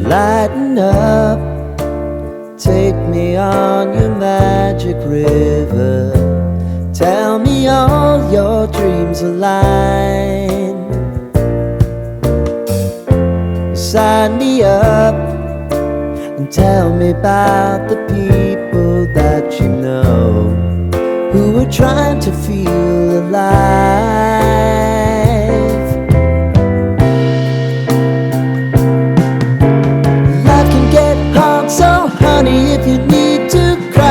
Lighten up, take me on your magic river. Tell me all your dreams align. Sign me up and tell me about the people that you know who are trying to feel alive. Life can get hard, so honey, if you need to cry,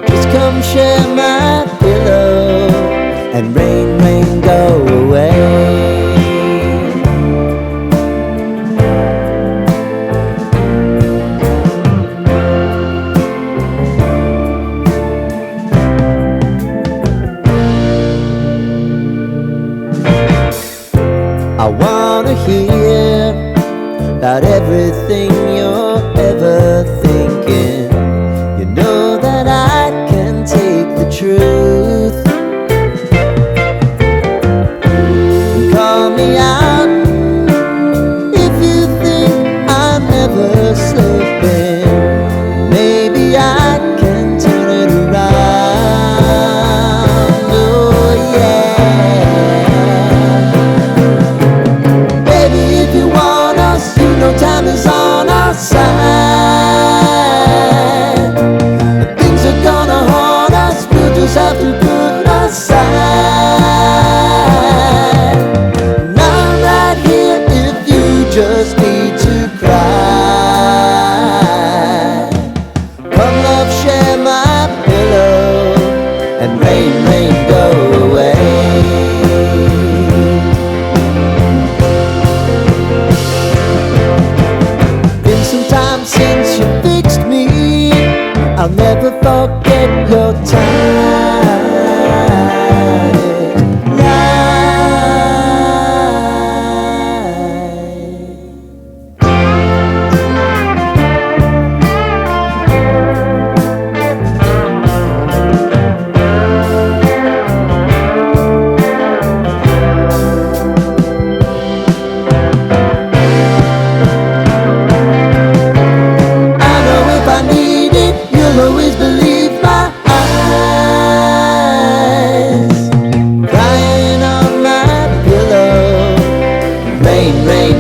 just come share my pillow and rain, rain, go away. I wanna hear about everything you're ever thinking. You know that I can take the truth. Call me out if you think I'm never slipping. Maybe I can turn it around. Oh yeah. No time is on our side. Things are gonna haunt us, we'll just have to put aside. And I'm right here if you just need to cry. Come love, share my pillow and rain, rain, go away. Since you fixed me, I'll never forget your time. Always believe my eyes, crying on my pillow, rain, rain,